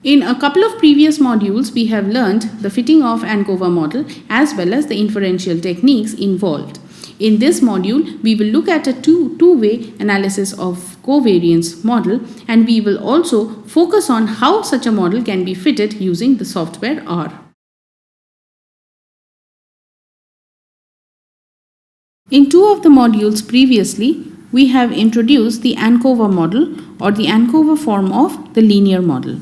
In a couple of previous modules, we have learned the fitting of ANCOVA model as well as the inferential techniques involved. In this module, we will look at a two-way analysis of covariance model, and we will also focus on how such a model can be fitted using the software R. In two of the modules previously, we have introduced the ANCOVA model or the ANCOVA form of the linear model.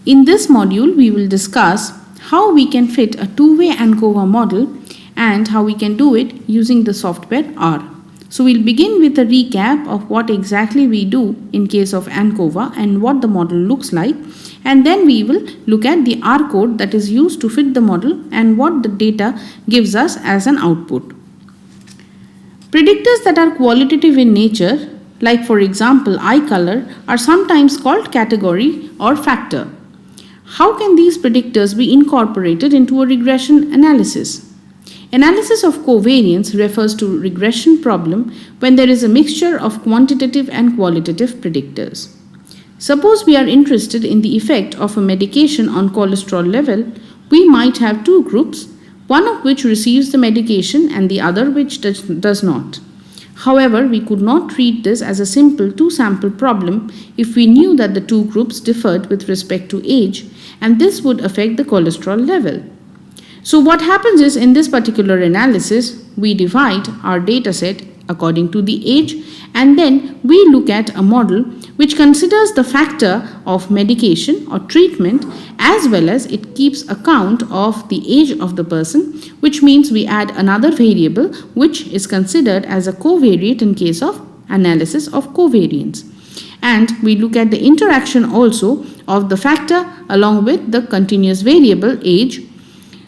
In this module, we will discuss how we can fit a two-way ANCOVA model and how we can do it using the software R. So we'll begin with a recap of what exactly we do in case of ANCOVA and what the model looks like, and then we will look at the R code that is used to fit the model and what the data gives us as an output. Predictors that are qualitative in nature, like for example eye color, are sometimes called category or factor. How can these predictors be incorporated into a regression analysis? Analysis of covariance refers to regression problem when there is a mixture of quantitative and qualitative predictors. Suppose we are interested in the effect of a medication on cholesterol level. We might have two groups, one of which receives the medication and the other which does not. However, we could not treat this as a simple two-sample problem if we knew that the two groups differed with respect to age, and this would affect the cholesterol level. So what happens is, in this particular analysis, we divide our data set according to the age, and then we look at a model which considers the factor of medication or treatment, as well as it keeps account of the age of the person, which means we add another variable which is considered as a covariate in case of analysis of covariance. And we look at the interaction also of the factor along with the continuous variable age.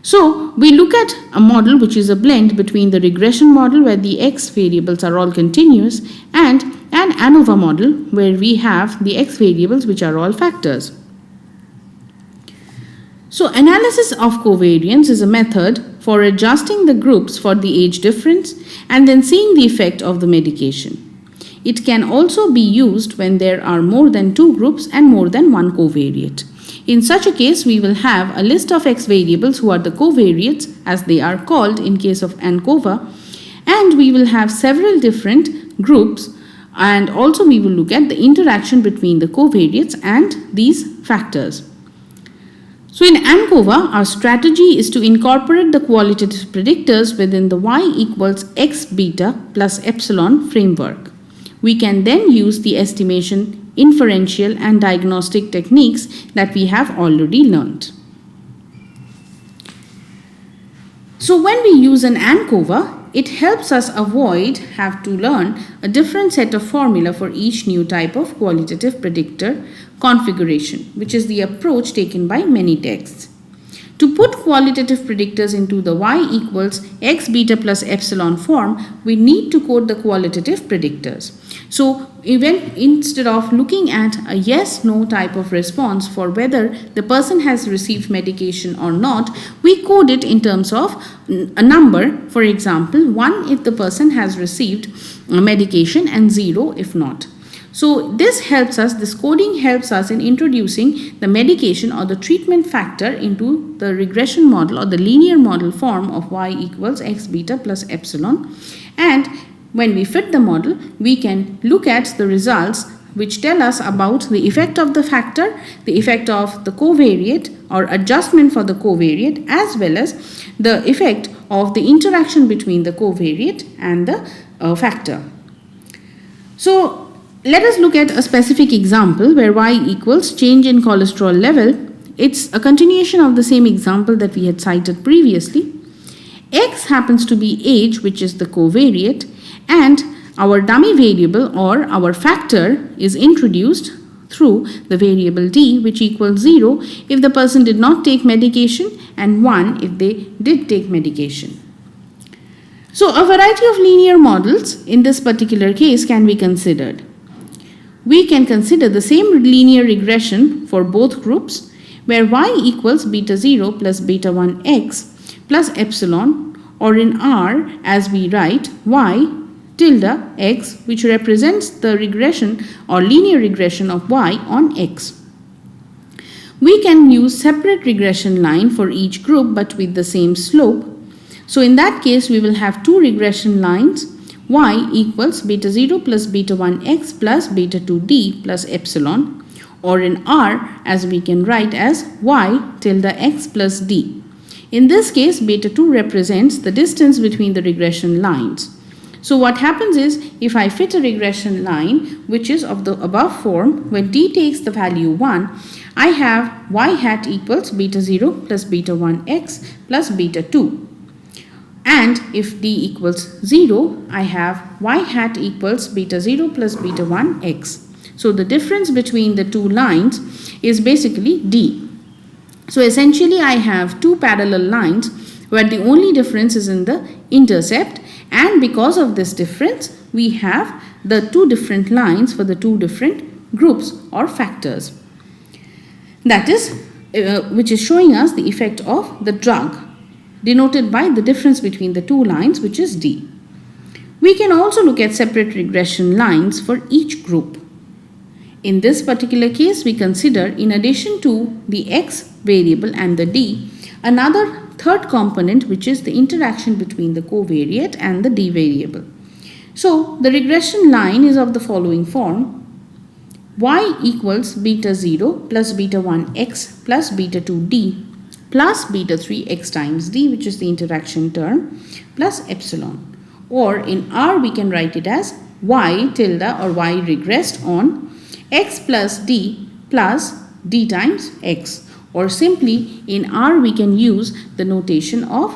So we look at a model which is a blend between the regression model where the x variables are all continuous and an ANOVA model where we have the x variables which are all factors. So analysis of covariance is a method for adjusting the groups for the age difference and then seeing the effect of the medication. It can also be used when there are more than two groups and more than one covariate. In such a case, we will have a list of x variables who are the covariates, as they are called in case of ANCOVA, and we will have several different groups, and also we will look at the interaction between the covariates and these factors. So in ANCOVA, our strategy is to incorporate the qualitative predictors within the y equals x beta plus epsilon framework. We can then use the estimation, inferential and diagnostic techniques that we have already learned. So when we use an ANCOVA, it helps us have to learn a different set of formula for each new type of qualitative predictor configuration, which is the approach taken by many texts. To put qualitative predictors into the y equals x beta plus epsilon form, we need to code the qualitative predictors. So even instead of looking at a yes/no type of response for whether the person has received medication or not, we code it in terms of a number. For example, 1 if the person has received medication and 0 if not. So this coding helps us in introducing the medication or the treatment factor into the regression model or the linear model form of y equals x beta plus epsilon. And when we fit the model, we can look at the results which tell us about the effect of the factor, the effect of the covariate or adjustment for the covariate, as well as the effect of the interaction between the covariate and the factor. So let us look at a specific example where y equals change in cholesterol level. It's a continuation of the same example that we had cited previously. X happens to be age, which is the covariate, and our dummy variable or our factor is introduced through the variable d, which equals 0 if the person did not take medication and 1 if they did take medication. So a variety of linear models in this particular case can be considered. We can consider the same linear regression for both groups where y equals beta 0 plus beta 1 x plus epsilon, or in R as we write y tilde x, which represents the regression or linear regression of y on x. we can use separate regression line for each group but with the same slope. So in that case, we will have two regression lines, y equals beta 0 plus beta 1x plus beta 2d plus epsilon, or in R as we can write as y tilde x plus d. In this case, beta 2 represents the distance between the regression lines. So what happens is, if I fit a regression line which is of the above form, when d takes the value 1, I have y hat equals beta 0 plus beta 1x plus beta 2. And if d equals 0, I have y hat equals beta 0 plus beta 1x. So the difference between the two lines is basically d. So essentially I have two parallel lines where the only difference is in the intercept, and because of this difference we have the two different lines for the two different groups or factors. That is, which is showing us the effect of the drug, denoted by the difference between the two lines, which is d. We can also look at separate regression lines for each group. In this particular case, we consider, in addition to the x variable and the d, another third component, which is the interaction between the covariate and the d variable. So the regression line is of the following form: y equals beta 0 plus beta 1x plus beta 2d plus beta 3x times d, which is the interaction term, plus epsilon. Or in R we can write it as y tilde or y regressed on x plus d plus d times x. Or simply in R we can use the notation of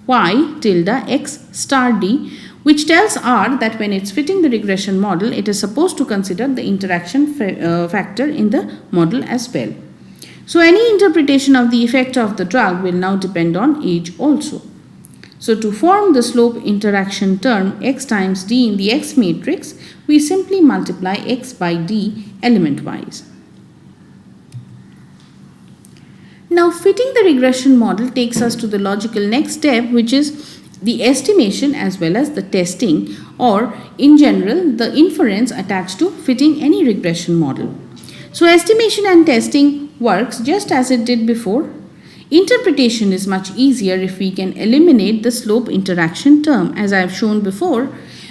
y tilde x star d, which tells R that when it's fitting the regression model, it is supposed to consider the interaction factor in the model as well. So any interpretation of the effect of the drug will now depend on age also. So to form the slope interaction term x times d in the X matrix, we simply multiply x by d element wise. Now fitting the regression model takes us to the logical next step, which is the estimation as well as the testing, or in general the inference attached to fitting any regression model. So estimation and testing works just as it did before. Interpretation is much easier if we can eliminate the slope interaction term, as I have shown before.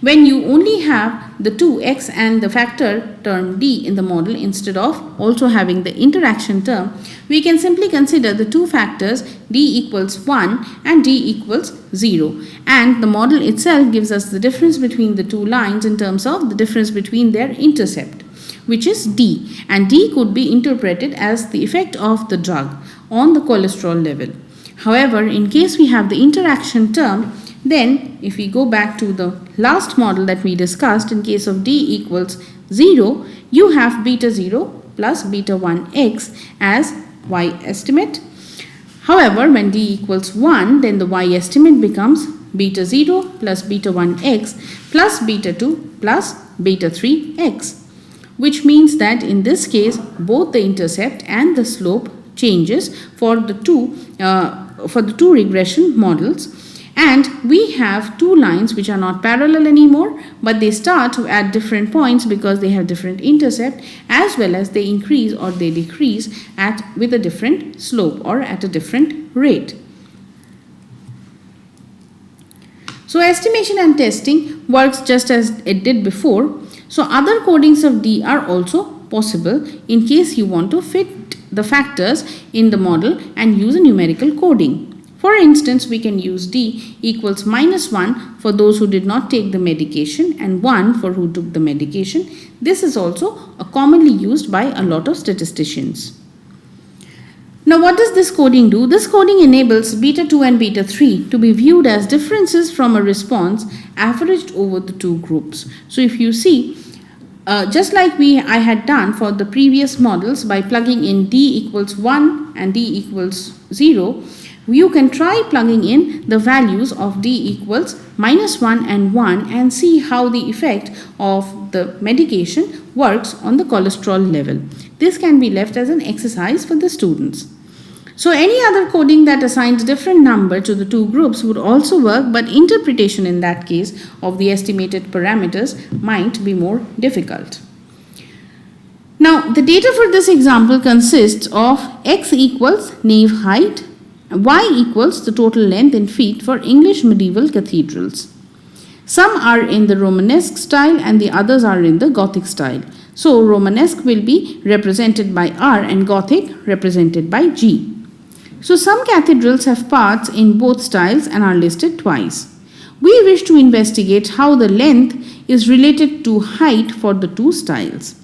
When you only have the 2x and the factor term d in the model instead of also having the interaction term, we can simply consider the two factors d equals 1 and d equals 0, and the model itself gives us the difference between the two lines in terms of the difference between their intercept, which is d, and d could be interpreted as the effect of the drug on the cholesterol level. However, in case we have the interaction term, then if we go back to the last model that we discussed, in case of d equals 0, you have beta 0 plus beta 1x as y estimate. However, when d equals 1, then the y estimate becomes beta 0 plus beta 1x plus beta 2 plus beta 3x, which means that in this case both the intercept and the slope changes for the two regression models. And we have two lines which are not parallel anymore, but they start at different points because they have different intercept, as well as they increase or they decrease with a different slope or at a different rate. So estimation and testing works just as it did before. So other codings of d are also possible in case you want to fit the factors in the model and use a numerical coding. For instance, we can use d equals -1 for those who did not take the medication and 1 for who took the medication. This is also commonly used by a lot of statisticians. Now what does this coding do? This coding enables beta 2 and beta 3 to be viewed as differences from a response averaged over the two groups. So if you see, just like I had done for the previous models by plugging in d equals 1 and d equals 0, you can try plugging in the values of d equals -1 and 1 and see how the effect of the medication works on the cholesterol level. This can be left as an exercise for the students. So any other coding that assigns different number to the two groups would also work, but interpretation in that case of the estimated parameters might be more difficult. Now Now, the data for this example consists of x equals nave height, y equals the total length in feet for English medieval cathedrals. Some are in the Romanesque style and the others are in the Gothic style. So, Romanesque will be represented by R and Gothic represented by G. So, some cathedrals have parts in both styles and are listed twice. We wish to investigate how the length is related to height for the two styles.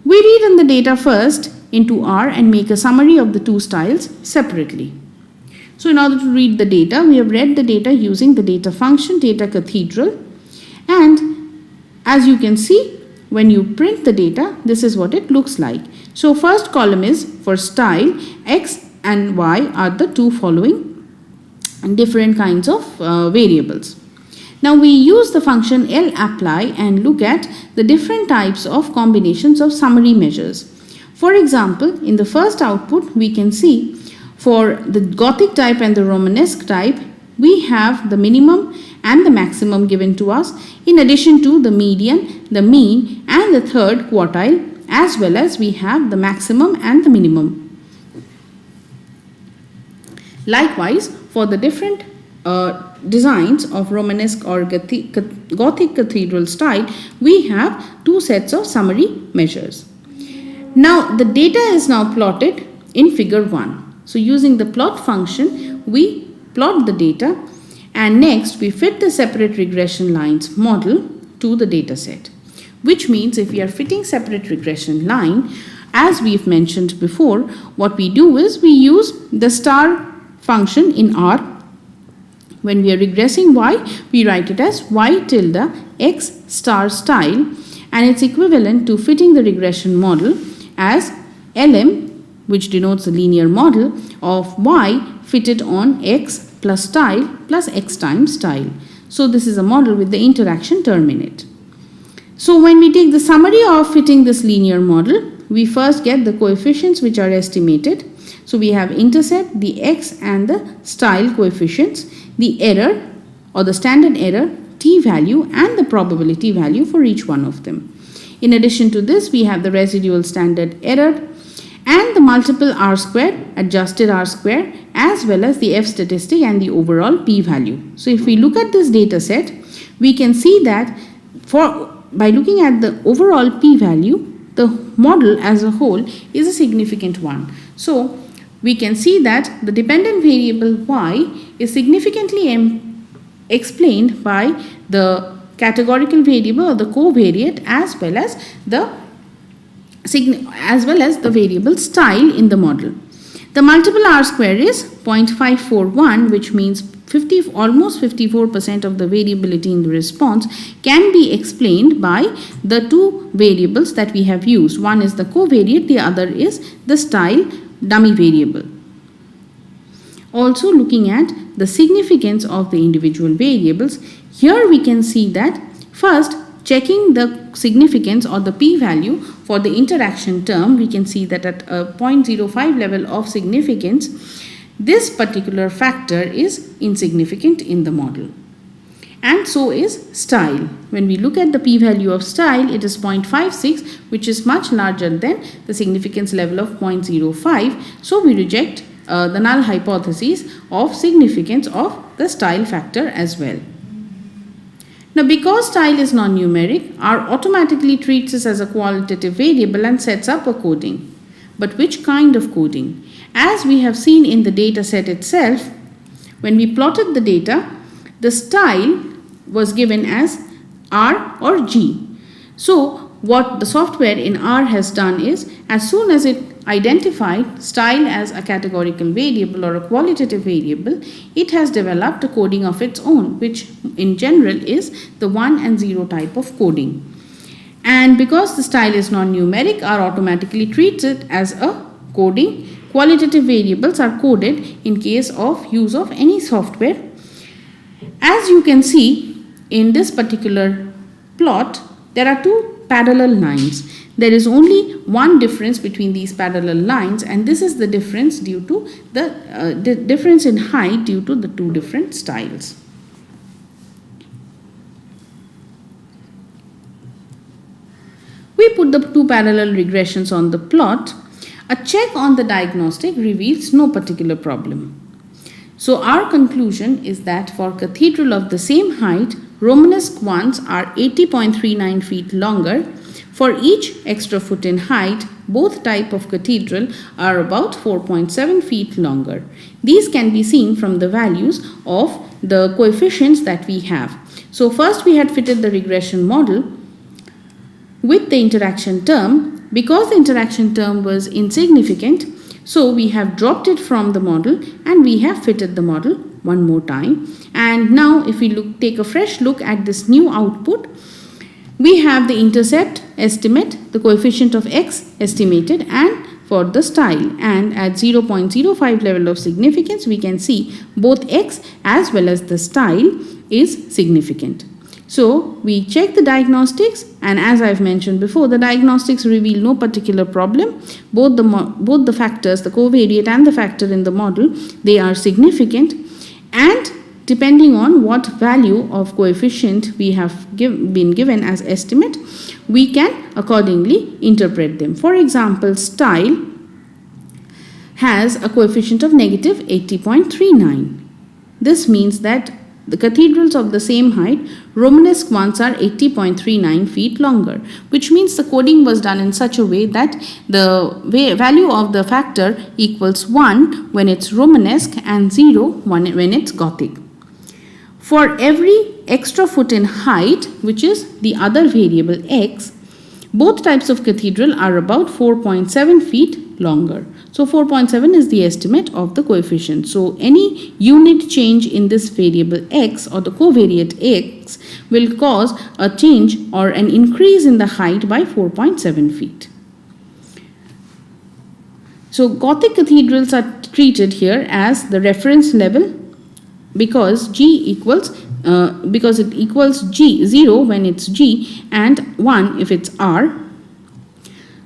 We read in the data first into R and make a summary of the two styles separately. So in order to read the data, we have read the data using the data function data cathedral, and as you can see, when you print the data, this is what it looks like. So first column is for style, x and y are the two following different kinds of variables. Now we use the function lapply and look at the different types of combinations of summary measures. For example, in the first output, we can see for the Gothic type and the Romanesque type, we have the minimum and the maximum given to us, in addition to the median, the mean and the third quartile, as well as we have the maximum and the minimum. Likewise, for the different designs of Romanesque or Gothic cathedral style, we have two sets of summary measures. Now, the data is now plotted in figure 1. So, using the plot function, we plot the data and next we fit the separate regression lines model to the data set. Which means if we are fitting separate regression line, as we've mentioned before, what we do is we use the star function in R. When we are regressing y, we write it as y tilde x star style, and it's equivalent to fitting the regression model as LM, which denotes the linear model of y fitted on x plus style plus x times style. So this is a model with the interaction term in it. So when we take the summary of fitting this linear model, we first get the coefficients which are estimated. So we have intercept, the x and the style coefficients, the error or the standard error, t-value and the probability value for each one of them. In addition to this, we have the residual standard error and the multiple r square, adjusted r square, as well as the f statistic and the overall p-value. So if we look at this data set, we can see that by looking at the overall p-value, the model as a whole is a significant one. So we can see that the dependent variable y is significantly explained by the categorical variable or the covariate as well as the variable style in the model. The multiple r square is 0.541, which means almost 54% of the variability in the response can be explained by the two variables that we have used. One is the covariate, the other is the style dummy variable. Also looking at the significance of the individual variables, here we can see that first, checking the significance or the p-value for the interaction term, we can see that at a 0.05 level of significance, this particular factor is insignificant in the model. And so is style. When we look at the p-value of style, it is 0.56, which is much larger than the significance level of 0.05. So we reject the null hypothesis of significance of the style factor as well. Now, because style is non-numeric, R automatically treats this as a qualitative variable and sets up a coding. But which kind of coding? As we have seen in the data set itself, when we plotted the data, the style was given as R or G. So what the software in R has done is, as soon as it identified style as a categorical variable or a qualitative variable, it has developed a coding of its own, which in general is the 1 and 0 type of coding. And because the style is non-numeric, R automatically treats it as a coding. Qualitative variables are coded in case of use of any software. As you can see in this particular plot, there are two parallel lines. There is only one difference between these parallel lines, and this is the difference due to the difference in height due to the two different styles. We put put the two parallel regressions on the plot, a check on the diagnostic reveals no particular problem. So our conclusion is that for cathedral of the same height, Romanesque ones are 80.39 feet longer. For each extra foot in height, both type of cathedral are about 4.7 feet longer. These can be seen from the values of the coefficients that we have. So first we had fitted the regression model with the interaction term. Because the interaction term was insignificant, so we have dropped it from the model and we have fitted the model one more time. And now if we take a fresh look at this new output, we have the intercept estimate, the coefficient of x estimated, and for the style, and at 0.05 level of significance we can see both x as well as the style is significant. So we check the diagnostics, and as I've mentioned before, the diagnostics reveal no particular problem. Both the factors, the covariate and the factor in the model, they are significant, and depending on what value of coefficient we have been given as estimate, we can accordingly interpret them. For example, style has a coefficient of negative 80.39. This means that the cathedrals of the same height, Romanesque ones, are 80.39 feet longer, which means the coding was done in such a way that the value of the factor equals 1 when it's Romanesque and 0 when it's Gothic. For every extra foot in height, which is the other variable x, both types of cathedral are about 4.7 feet longer. So 4.7 is the estimate of the coefficient. So any unit change in this variable x or the covariate x will cause a change or an increase in the height by 4.7 feet. So Gothic cathedrals are treated here as the reference level because it equals G, 0 when it's G and 1 if it's R.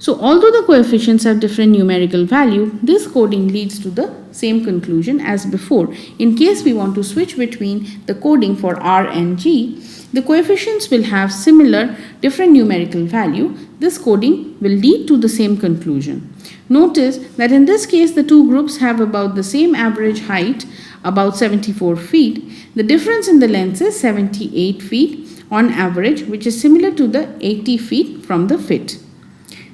So although the coefficients have different numerical value, this coding leads to the same conclusion as before. In case we want to switch between the coding for R and G, the coefficients will have similar different numerical value. This coding will lead to the same conclusion. Notice that in this case the two groups have about the same average height, about 74 feet. The difference in the length is 78 feet on average, which is similar to the 80 feet from the fit.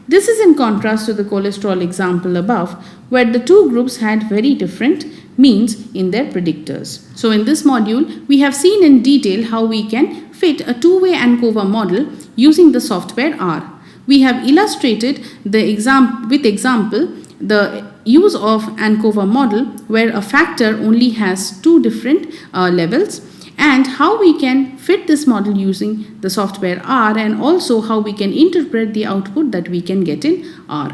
This is in contrast to the cholesterol example above, where the two groups had very different means in their predictors. So in this module, we have seen in detail how we can fit a two-way ANCOVA model using the software R. We have illustrated the example the use of ANCOVA model where a factor only has two different levels, and how we can fit this model using the software R, and also how we can interpret the output that we can get in R.